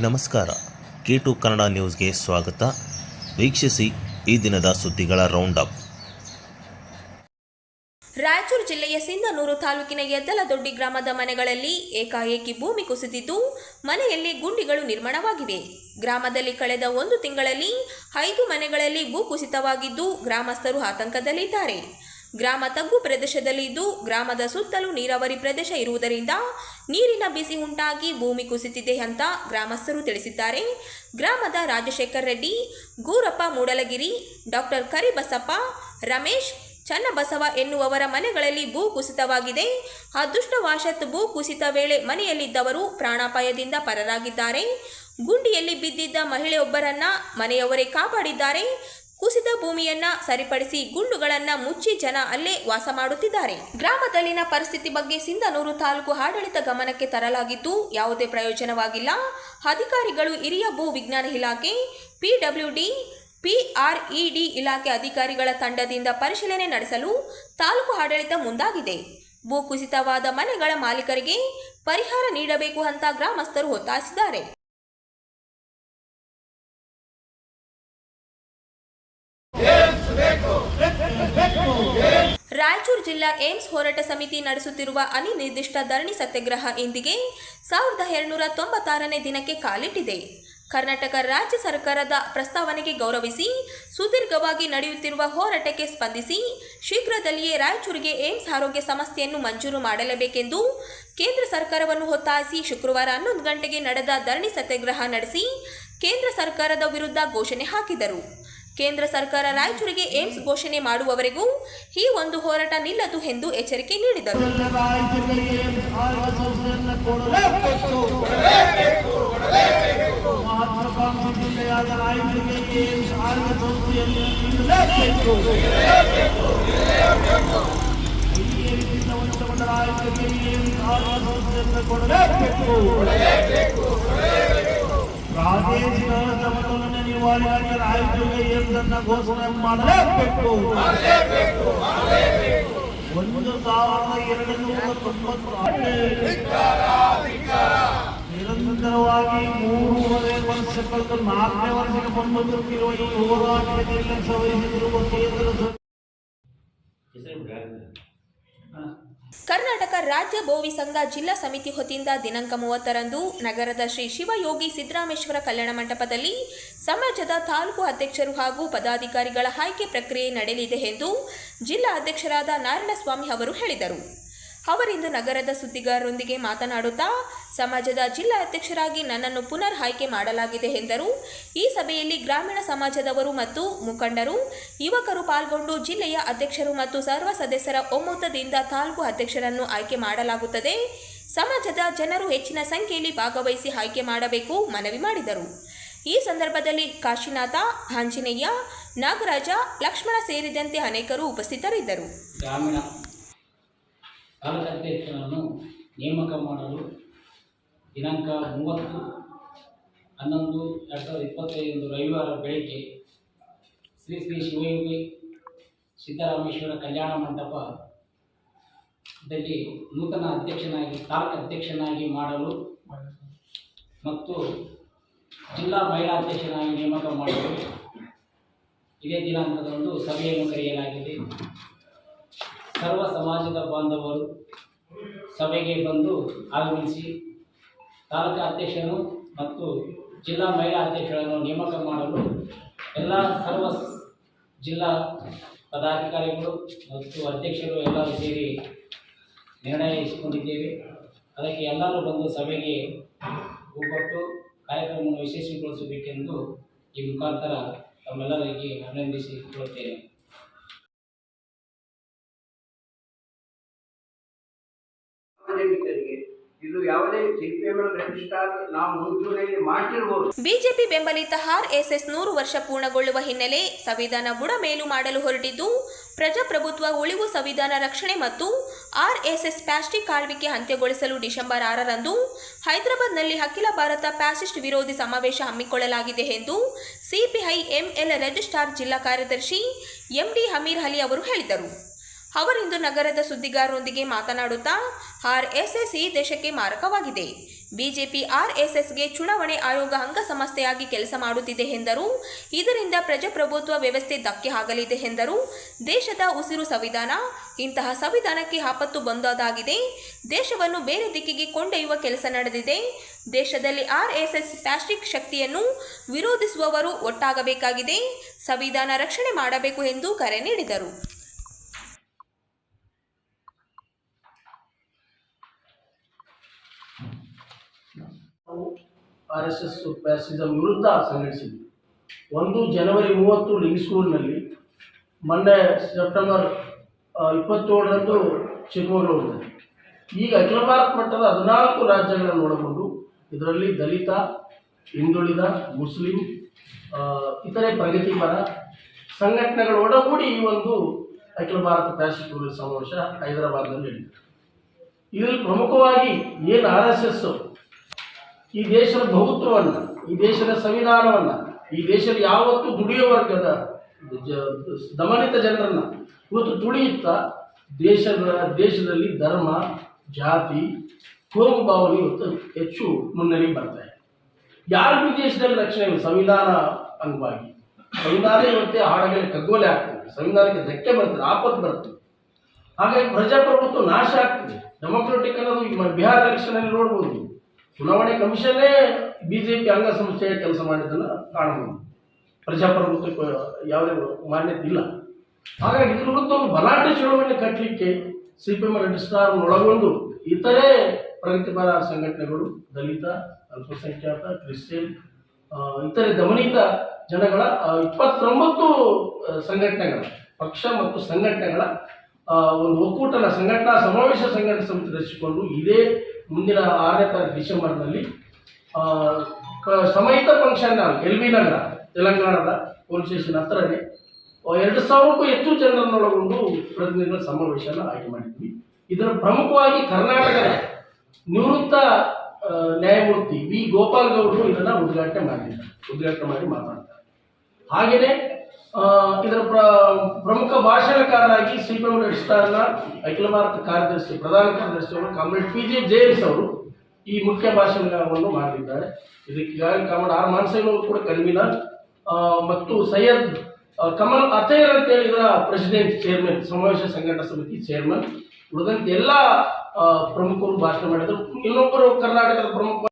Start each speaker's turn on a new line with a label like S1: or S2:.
S1: ನಮಸ್ಕಾರ. K2 ಕನ್ನಡ ನ್ಯೂಸ್ಗೆ ಸ್ವಾಗತ. ವೀಕ್ಷಿಸಿ ಈ ದಿನದ ಸುದ್ದಿಗಳ ರೌಂಡ್ ಅಪ್.
S2: ರಾಯಚೂರು ಜಿಲ್ಲೆಯ ಸಿಂಧನೂರು ತಾಲೂಕಿನ ಯದ್ದಲದೊಡ್ಡಿ ಗ್ರಾಮದ ಮನೆಗಳಲ್ಲಿ ಏಕಾಏಕಿ ಭೂಮಿ ಕುಸಿದಿದ್ದು ಮನೆಯಲ್ಲಿ ಗುಂಡಿಗಳು ನಿರ್ಮಾಣವಾಗಿವೆ. ಗ್ರಾಮದಲ್ಲಿ ಕಳೆದ 1 ತಿಂಗಳಲ್ಲಿ 5 ಮನೆಗಳಲ್ಲಿ ಭೂ ಕುಸಿತವಾಗಿದ್ದು ಗ್ರಾಮಸ್ಥರು ಆತಂಕದಲ್ಲಿದ್ದಾರೆ. ಗ್ರಾಮ ತಗ್ಗು ಪ್ರದೇಶದಲ್ಲಿದ್ದು ಗ್ರಾಮದ ಸುತ್ತಲೂ ನೀರಾವರಿ ಪ್ರದೇಶ ಇರುವುದರಿಂದ ನೀರಿನ ಬಿಸಿ ಉಂಟಾಗಿ ಭೂಮಿ ಕುಸಿತಿದೆ ಅಂತ ಗ್ರಾಮಸ್ಥರು ತಿಳಿಸಿದ್ದಾರೆ. ಗ್ರಾಮದ ರಾಜಶೇಖರ್ ರೆಡ್ಡಿ, ಗೂರಪ್ಪ ಮೂಡಲಗಿರಿ, ಡಾಕ್ಟರ್ ಕರಿಬಸಪ್ಪ, ರಮೇಶ್, ಚನ್ನಬಸವ ಎನ್ನುವವರ ಮನೆಗಳಲ್ಲಿ ಭೂ ಕುಸಿತವಾಗಿದೆ. ಅದೃಷ್ಟವಶಾತ್ ಭೂ ಕುಸಿತ ವೇಳೆ ಮನೆಯಲ್ಲಿದ್ದವರು ಪ್ರಾಣಾಪಾಯದಿಂದ ಪರಾರಾಗಿದ್ದಾರೆ. ಗುಂಡಿಯಲ್ಲಿ ಬಿದ್ದಿದ್ದ ಮಹಿಳೆಯೊಬ್ಬರನ್ನ ಮನೆಯವರೇ ಕಾಪಾಡಿದ್ದಾರೆ. ಕುಸಿದ ಭೂಮಿಯನ್ನ ಸರಿಪಡಿಸಿ ಗುಂಡುಗಳನ್ನ ಮುಚ್ಚಿ ಜನ ಅಲ್ಲೇ ವಾಸ ಮಾಡುತ್ತಿದ್ದಾರೆ. ಗ್ರಾಮದಲ್ಲಿನ ಪರಿಸ್ಥಿತಿ ಬಗ್ಗೆ ಸಿಂಧನೂರು ತಾಲೂಕು ಆಡಳಿತ ಗಮನಕ್ಕೆ ತರಲಾಗಿದ್ದು ಯಾವುದೇ ಪ್ರಯೋಜನವಾಗಿಲ್ಲ. ಅಧಿಕಾರಿಗಳು ಹಿರಿಯ ಭೂ ವಿಜ್ಞಾನ ಇಲಾಖೆ, PWD, PRED ಇಲಾಖೆ ಅಧಿಕಾರಿಗಳ ತಂಡದಿಂದ ಪರಿಶೀಲನೆ ನಡೆಸಲು ತಾಲೂಕು ಆಡಳಿತ ಮುಂದಾಗಿದೆ. ಭೂ ಕುಸಿತವಾದ ಮನೆಗಳ ಮಾಲೀಕರಿಗೆ ಪರಿಹಾರ ನೀಡಬೇಕು ಅಂತ ಗ್ರಾಮಸ್ಥರು ಒತ್ತಾಯಿಸಿದ್ದಾರೆ. ರಾಯಚೂರು ಜಿಲ್ಲಾ ಏಮ್ಸ್ ಹೋರಾಟ ಸಮಿತಿ ನಡೆಸುತ್ತಿರುವ ಅನಿರ್ದಿಷ್ಟ ಧರಣಿ ಸತ್ಯಾಗ್ರಹ ಇಂದಿಗೆ 1296ನೇ ದಿನಕ್ಕೆ ಕಾಲಿಟ್ಟಿದೆ. ಕರ್ನಾಟಕ ರಾಜ್ಯ ಸರ್ಕಾರದ ಪ್ರಸ್ತಾವನೆಗೆ ಗೌರವಿಸಿ ಸುದೀರ್ಘವಾಗಿ ನಡೆಯುತ್ತಿರುವ ಹೋರಾಟಕ್ಕೆ ಸ್ಪಂದಿಸಿ ಶೀಘ್ರದಲ್ಲಿಯೇ ರಾಯಚೂರಿಗೆ ಏಮ್ಸ್ ಆರೋಗ್ಯ ಸಂಸ್ಥೆಯನ್ನು ಮಂಜೂರು ಮಾಡಲೇಬೇಕೆಂದು ಕೇಂದ್ರ ಸರ್ಕಾರವನ್ನು ಒತ್ತಾಯಿಸಿ ಶುಕ್ರವಾರ 11 ಗಂಟೆಗೆ ನಡೆದ ಧರಣಿ ಸತ್ಯಾಗ್ರಹ ನಡೆಸಿ ಕೇಂದ್ರ ಸರ್ಕಾರದ ವಿರುದ್ಧ ಘೋಷಣೆ ಹಾಕಿದರು. ಕೇಂದ್ರ ಸರ್ಕಾರ ರಾಯಚೂರಿಗೆ ಏಮ್ಸ್ ಘೋಷಣೆ ಮಾಡುವವರೆಗೂ ಈ ಒಂದು ಹೋರಾಟ ನಿಲ್ಲದು ಎಂದು ಎಚ್ಚರಿಕೆ ನೀಡಿದರು.
S3: ಪ್ರಾದೇಶಿಕ ಸಮತೋಲನ ನಿವಾರಣೆಗಾಗಿ ರಾಯಚೂರಿಗೆ ಏಮ್ಸ್ ಅನ್ನು ಘೋಷಣೆ ಮಾಡಲೇಬೇಕು. 1290 ನಿರಂತರವಾಗಿ 3.5 ವರ್ಷ ಕಳೆದು 4ನೇ ವರ್ಷಕ್ಕೆ ಬಂದಿರುವ ಈ ಹೋರಾಟಕ್ಕೆ ನಿರ್ಲಕ್ಷ್ಯ ವಹಿಸಿರುವ ಕೇಂದ್ರ
S2: ಕರ್ನಾಟಕ ರಾಜ್ಯ ಬೋವಿ ಸಂಘ ಜಿಲ್ಲಾ ಸಮಿತಿ ವತಿಯಿಂದ ದಿನಾಂಕ 30ರಂದು ನಗರದ ಶ್ರೀ ಶಿವಯೋಗಿ ಸಿದ್ದರಾಮೇಶ್ವರ ಕಲ್ಯಾಣ ಮಂಟಪದಲ್ಲಿ ಸಮಾಜದ ತಾಲೂಕು ಅಧ್ಯಕ್ಷರು ಹಾಗೂ ಪದಾಧಿಕಾರಿಗಳ ಆಯ್ಕೆ ಪ್ರಕ್ರಿಯೆ ನಡೆಯಲಿದೆ ಎಂದು ಜಿಲ್ಲಾ ಅಧ್ಯಕ್ಷರಾದ ನಾರಾಯಣಸ್ವಾಮಿ ಅವರು ಹೇಳಿದರು. ಅವರಿಂದು ನಗರದ ಸುದ್ದಿಗಾರರೊಂದಿಗೆ ಮಾತನಾಡುತ್ತಾ ಸಮಾಜದ ಜಿಲ್ಲಾ ಅಧ್ಯಕ್ಷರಾಗಿ ನನ್ನನ್ನು ಪುನರ್ ಆಯ್ಕೆ ಮಾಡಲಾಗಿದೆ ಎಂದರು. ಈ ಸಭೆಯಲ್ಲಿ ಗ್ರಾಮೀಣ ಸಮಾಜದವರು ಮತ್ತು ಮುಖಂಡರು, ಯುವಕರು ಪಾಲ್ಗೊಂಡು ಜಿಲ್ಲೆಯ ಅಧ್ಯಕ್ಷರು ಮತ್ತು ಸರ್ವ ಸದಸ್ಯರ ಒಮ್ಮತದಿಂದ ತಾಲೂಕು ಅಧ್ಯಕ್ಷರನ್ನು ಆಯ್ಕೆ ಮಾಡಲಾಗುತ್ತದೆ. ಸಮಾಜದ ಜನರು ಹೆಚ್ಚಿನ ಸಂಖ್ಯೆಯಲ್ಲಿ ಭಾಗವಹಿಸಿ ಆಯ್ಕೆ ಮಾಡಬೇಕು ಮನವಿ ಮಾಡಿದರು. ಈ ಸಂದರ್ಭದಲ್ಲಿ ಕಾಶಿನಾಥ, ಆಂಜನೇಯ, ನಾಗರಾಜ, ಲಕ್ಷ್ಮಣ ಸೇರಿದಂತೆ ಅನೇಕರು ಉಪಸ್ಥಿತರಿದ್ದರು.
S4: ತಾಲೂಕು ಅಧ್ಯಕ್ಷರನ್ನು ನೇಮಕ ಮಾಡಲು ದಿನಾಂಕ 30/11/2025 ರವಿವಾರ ಬೆಳಗ್ಗೆ ಶ್ರೀ ಶ್ರೀ ಶಿವಯೋಗಿ ಸಿದ್ದರಾಮೇಶ್ವರ ಕಲ್ಯಾಣ ಮಂಟಪದಲ್ಲಿ ನೂತನ ಅಧ್ಯಕ್ಷನಾಗಿ ತಾಲೂಕು ಅಧ್ಯಕ್ಷನಾಗಿ ಮಾಡಲು ಮತ್ತು ಜಿಲ್ಲಾ ಮಹಿಳಾ ಅಧ್ಯಕ್ಷನಾಗಿ ನೇಮಕ ಮಾಡಲು ಇದೇ ದಿನಾಂಕದಂದು ಸಭೆಯನ್ನು ಕರೆಯಲಾಗಿದೆ. ಸರ್ವ ಸಮಾಜದ ಬಾಂಧವರು ಸಭೆಗೆ ಬಂದು ಆಗಮಿಸಿ ತಾಲೂಕು ಅಧ್ಯಕ್ಷರು ಮತ್ತು ಜಿಲ್ಲಾ ಮಹಿಳಾ ಅಧ್ಯಕ್ಷರನ್ನು ನೇಮಕ ಮಾಡಲು ಎಲ್ಲ ಸರ್ವ ಜಿಲ್ಲಾ ಪದಾಧಿಕಾರಿಗಳು ಮತ್ತು ಅಧ್ಯಕ್ಷರು ಎಲ್ಲರೂ ಸೇರಿ ನಿರ್ಣಯಿಸಿಕೊಂಡಿದ್ದೇವೆ. ಅದಕ್ಕೆ ಎಲ್ಲರೂ ಬಂದು ಸಭೆಗೆ ಒಗ್ಗಟ್ಟು ಕಾರ್ಯಕ್ರಮವನ್ನು ಯಶಸ್ವಿಗೊಳಿಸಬೇಕೆಂದು ಈ ಮುಖಾಂತರ ತಮ್ಮೆಲ್ಲರಿಗೆ ಅಭಿನಂದಿಸಿಕೊಳ್ಳುತ್ತೇನೆ.
S2: ಬಿಜೆಪಿ ಬೆಂಬಲಿತ RSS 100 ವರ್ಷ ಪೂರ್ಣಗೊಳ್ಳುವ ಹಿನ್ನೆಲೆ ಸಂವಿಧಾನ ಬುಡಮೇಲು ಮಾಡಲು ಹೊರಟಿದ್ದು ಪ್ರಜಾಪ್ರಭುತ್ವ ಉಳಿವು, ಸಂವಿಧಾನ ರಕ್ಷಣೆ ಮತ್ತು RSS ಪ್ಲಾಸ್ಟಿಕ್ ಆಳ್ವಿಕೆ ಅಂತ್ಯಗೊಳಿಸಲು ಡಿಸೆಂಬರ್ 6ರಂದು ಹೈದರಾಬಾದ್ನಲ್ಲಿ ಅಖಿಲ ಭಾರತ ಫ್ಯಾಸಿಸ್ಟ್ ವಿರೋಧಿ ಸಮಾವೇಶ ಹಮ್ಮಿಕೊಳ್ಳಲಾಗಿದೆ ಎಂದು CPI ML ರಿಜಿಸ್ಟ್ರಾರ್ ಜಿಲ್ಲಾ ಕಾರ್ಯದರ್ಶಿ MD ಹಮೀರ್ ಅಲಿ ಅವರು ಹೇಳಿದರು. ಅವರಿಂದು ನಗರದ ಸುದ್ದಿಗಾರರೊಂದಿಗೆ ಮಾತನಾಡುತ್ತಾ RSS ಈ ದೇಶಕ್ಕೆ ಮಾರಕವಾಗಿದೆ. ಬಿಜೆಪಿ ಆರ್ಎಸ್ಎಸ್ಗೆ ಚುನಾವಣೆ ಆಯೋಗ ಅಂಗಸಂಸ್ಥೆಯಾಗಿ ಕೆಲಸ ಮಾಡುತ್ತಿದೆ ಎಂದರು. ಇದರಿಂದ ಪ್ರಜಾಪ್ರಭುತ್ವ ವ್ಯವಸ್ಥೆ ಧಕ್ಕೆ ಆಗಲಿದೆ ಎಂದರು. ದೇಶದ ಉಸಿರು ಸಂವಿಧಾನ. ಇಂತಹ ಸಂವಿಧಾನಕ್ಕೆ ಆಪತ್ತು ಬಂದದಾಗಿದೆ. ದೇಶವನ್ನು ಬೇರೆ ದಿಕ್ಕಿಗೆ ಕೊಂಡೊಯ್ಯುವ ಕೆಲಸ ನಡೆದಿದೆ. ದೇಶದಲ್ಲಿ ಆರ್ಎಸ್ಎಸ್ ಫ್ಯಾಸಿಸ್ಟ್ ಶಕ್ತಿಯನ್ನು ವಿರೋಧಿಸುವವರು ಒಟ್ಟಾಗಬೇಕಾಗಿದೆ. ಸಂವಿಧಾನ ರಕ್ಷಣೆ ಮಾಡಬೇಕು ಎಂದು ಕರೆ ನೀಡಿದರು.
S5: RSS ಫ್ಯಾಸಿಸಂ ವಿರುದ್ಧ ಸಂಘಟಿಸಿದ್ವಿ. 1 ಜನವರಿ 30 ಲಿಂಗ್ ಸ್ಕೂಲ್ನಲ್ಲಿ, ಮೊನ್ನೆ ಸೆಪ್ಟೆಂಬರ್ 27ರಂದು ಚಿಕ್ಕಮಗಳೂರಿನಲ್ಲಿ. ಈಗ ಅಖಿಲ ಭಾರತ ಮಟ್ಟದ 14 ರಾಜ್ಯಗಳನ್ನು ಒಳಗೊಂಡು ಇದರಲ್ಲಿ ದಲಿತ, ಹಿಂದುಳಿದ, ಮುಸ್ಲಿಂ, ಇತರೆ ಪ್ರಗತಿಪರ ಸಂಘಟನೆಗಳು ಒಳಗೂಡಿ ಈ ಒಂದು ಅಖಿಲ ಭಾರತ ಫ್ಯಾಸಿಸ್ಟ್ ವಿರೋಧಿ ಸಮಾವೇಶ ಹೈದರಾಬಾದ್ನಲ್ಲಿ ನಡೆಯಿತು. ಇದರಲ್ಲಿ ಪ್ರಮುಖವಾಗಿ ಏನು RSS ಈ ದೇಶದ ಬಹುತ್ವವನ್ನು, ಈ ದೇಶದ ಸಂವಿಧಾನವನ್ನು, ಈ ದೇಶದ ಯಾವತ್ತು ದುಡಿಯುವ ವರ್ಗದ ದಮನಿತ ಜನರನ್ನು ಇವತ್ತು ತುಳಿಯುತ್ತಾ ದೇಶದಲ್ಲಿ ಧರ್ಮ, ಜಾತಿ, ಕೋಮು ಭಾವನೆ ಇವತ್ತು ಹೆಚ್ಚು ಮುನ್ನೆಲೆಗೆ ಬರ್ತಾ ಇದೆ. ಯಾರಿಗೂ ದೇಶದಲ್ಲಿ ರಕ್ಷಣೆ ಇಲ್ಲ. ಸಂವಿಧಾನ ಅಂಗವಾಗಿ ಸಂವಿಧಾನ ಇವತ್ತೇ ಹಾಡಗಳಿಗೆ ಕಗ್ಗೋಲೆ ಆಗ್ತದೆ, ಸಂವಿಧಾನಕ್ಕೆ ಧಕ್ಕೆ ಬರ್ತದೆ, ಆಪತ್ತು ಬರ್ತದೆ. ಹಾಗಾಗಿ ಪ್ರಜಾಪ್ರಭುತ್ವ ನಾಶ ಆಗ್ತದೆ. ಡೆಮೊಕ್ರೆಟಿಕ್ ಅನ್ನೋದು ಈಗ ಬಿಹಾರ ಎಲೆಕ್ಷನಲ್ಲಿ ನೋಡ್ಬೋದು. ಚುನಾವಣೆ ಕಮಿಷನ್ನೇ ಬಿಜೆಪಿ ಅಂಗಸಂಸ್ಥೆಯ ಕೆಲಸ ಮಾಡಿದ್ದನ್ನು ಕಾಣಬಹುದು. ಪ್ರಜಾಪ್ರಭುತ್ವಕ್ಕೆ ಯಾವುದೇ ಮಾನ್ಯತೆ ಇಲ್ಲ. ಹಾಗಾಗಿ ಇದ್ರ ವಿರುದ್ಧ ಒಂದು ಬಲಾಢ್ಯ ಚಳುವಳಿ ಕಟ್ಟಲಿಕ್ಕೆ CPM ರಿಜಿಸ್ಟ್ರಾರ್ ಒಳಗೊಂಡು ಇತರೆ ಪ್ರಗತಿಪರ ಸಂಘಟನೆಗಳು, ದಲಿತ, ಅಲ್ಪಸಂಖ್ಯಾತ, ಕ್ರಿಶ್ಚಿಯನ್, ಇತರೆ ದಮನಿತ ಜನಗಳ 29 ಸಂಘಟನೆಗಳ ಪಕ್ಷ ಮತ್ತು ಸಂಘಟನೆಗಳ ಒಂದು ಒಕ್ಕೂಟನ ಸಂಘಟನಾ ಸಮಾವೇಶ ರಚಿಸಿಕೊಂಡು ಇದೇ ಮುಂದಿನ 6ನೇ ತಾರೀಕು ಡಿಸೆಂಬರ್ನಲ್ಲಿ ಸಮಹಿತ ಫಂಕ್ಷನ್ ಹಾಲ್, LB ನಗರ, ತೆಲಂಗಾಣದ ಪೊಲೀಸ್ ಸ್ಟೇಷನ್ ಹತ್ತಿರನೇ 2,000ಕ್ಕೂ ಹೆಚ್ಚು ಜನರನ್ನೊಳಗೊಂಡು ಪ್ರತಿನಿಧಿಗಳ ಸಮಾವೇಶನ ಆಯ್ಕೆ ಮಾಡಿದ್ವಿ. ಇದರ ಪ್ರಮುಖವಾಗಿ ಕರ್ನಾಟಕದ ನಿವೃತ್ತ ನ್ಯಾಯಮೂರ್ತಿ ವಿ ಗೋಪಾಲ್ ಗೌಡರು ಇದನ್ನು ಉದ್ಘಾಟನೆ ಮಾಡಿ ಮಾತನಾಡ್ತಾರೆ. ಹಾಗೆಯೇ ಇದರ ಪ್ರಮುಖ ಭಾಷಣಕಾರರಾಗಿ CPM ರಿಜಿಸ್ಟ್ರಾರ್ನ ಅಖಿಲ ಭಾರತ ಕಾರ್ಯದರ್ಶಿ, ಪ್ರಧಾನ ಕಾರ್ಯದರ್ಶಿಯವರು ಕಾಮ್ರೇಡ್ PJ ಜೇಮ್ಸ್ ಅವರು ಈ ಮುಖ್ಯ ಭಾಷಣವನ್ನು ಮಾಡಲಿದ್ದಾರೆ. ಇದಕ್ಕಾಗಿ ಕಾಮ್ರೇಡ್ R ಮಾನ್ಸೇನವರು ಕೂಡ ಕನ್ವೀನರ್ ಮತ್ತು ಸೈಯದ್ ಕಮಲ್ ಅತೇರ್ ಅಂತೇಳಿ ಇದರ ಪ್ರೆಸಿಡೆಂಟ್, ಚೇರ್ಮನ್, ಸಮಾವೇಶ ಸಂಘಟನಾ ಸಮಿತಿ ಚೇರ್ಮನ್. ಉಳಿದಂತೆ ಎಲ್ಲ ಪ್ರಮುಖರು ಭಾಷಣ ಮಾಡಿದರು. ಇನ್ನೊಬ್ಬರು ಕರ್ನಾಟಕದ ಪ್ರಮುಖ